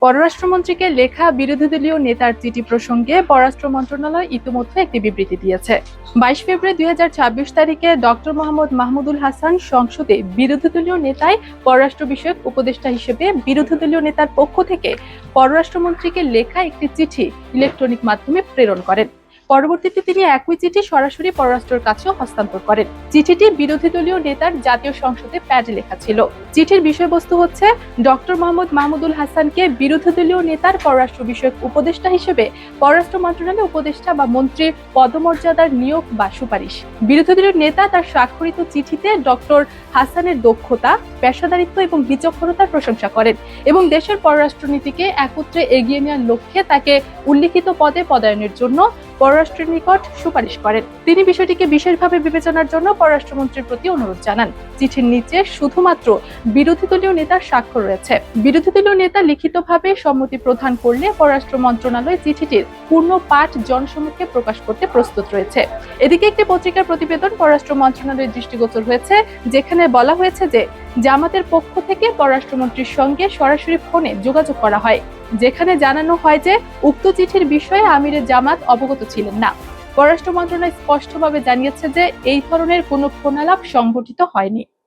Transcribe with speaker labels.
Speaker 1: পররাষ্ট্রমন্ত্রীকে লেখা বিরোধী দলীয় নেতার চিঠি প্রসঙ্গে পররাষ্ট্র মন্ত্রণালয় ইতিমধ্যে একটি বিবৃতি দিয়েছে। 22 ফেব্রুয়ারি 2026 তারিখে ডক্টর মোহাম্মদ মাহমুদুল হাসান সংসদে বিরোধী দলীয় নেতায় পররাষ্ট্র বিষয়ক উপদেষ্টা হিসেবে বিরোধী দলীয় নেতার পক্ষ থেকে পররাষ্ট্রমন্ত্রীকে লেখা একটি চিঠি ইলেকট্রনিক মাধ্যমে প্রেরণ করেন। পরবর্তীতে তিনি একই চিঠি সরাসরি পররাষ্ট্রের কাছেও হস্তান্তর করেন। চিঠিটি বিরোধী দলীয় নেতার জাতীয় সংসদে প্যাডে লেখা ছিল। চিঠির বিষয়বস্তু হচ্ছে ডক্টর মোহাম্মদ মাহমুদুল হাসানকে বিরোধী দলীয় নেতার পররাষ্ট্র বিষয়ক উপদেষ্টা হিসেবে পররাষ্ট্র মন্ত্রণালয়ে উপদেষ্টা বা মন্ত্রীর পদমর্যাদার নিয়োগ বা সুপারিশ। বিরোধী দলীয় নেতা তার স্বাক্ষরিত চিঠিতে ডক্টর হাসানের দক্ষতা, পেশাদারিত্ব এবং বিচক্ষণতার প্রশংসা করেন এবং দেশের পররাষ্ট্রনীতিকে একত্রে এগিয়ে নেওয়ার লক্ষ্যে তাকে উল্লিখিত পদে পদায়নের জন্য পররাষ্ট্রের নিকট সুপারিশ করেন। তিনি বিষয়টিকে বিশেষভাবে বিবেচনার জন্য পররাষ্ট্রমন্ত্রীর প্রতি অনুরোধ জানান। চিঠির নিচে শুধুমাত্র বিরোধী দলীয় নেতার স্বাক্ষর রয়েছে। বিরোধী দলীয় নেতা লিখিতভাবে সম্মতি প্রদান করলে পররাষ্ট্র মন্ত্রণালয় চিঠিটির পূর্ণ পাঠ জনসমক্ষে প্রকাশ করতে প্রস্তুত রয়েছে। এদিকে একটি পত্রিকার প্রতিবেদন পররাষ্ট্র মন্ত্রণালয়ের দৃষ্টিগোচর হয়েছে, যেখানে বলা হয়েছে যে জামাতের পক্ষ থেকে পররাষ্ট্রমন্ত্রীর সঙ্গে সরাসরি ফোনে যোগাযোগ করা হয়, যেখানে জানানো হয় যে উক্ত চিঠির বিষয়ে আমিরে জামাত অবগত ছিলেন না। পররাষ্ট্র মন্ত্রণালয় স্পষ্টভাবে জানিয়েছে যে এই ধরনের কোনো ফোনালাপ সংঘটিত হয়নি।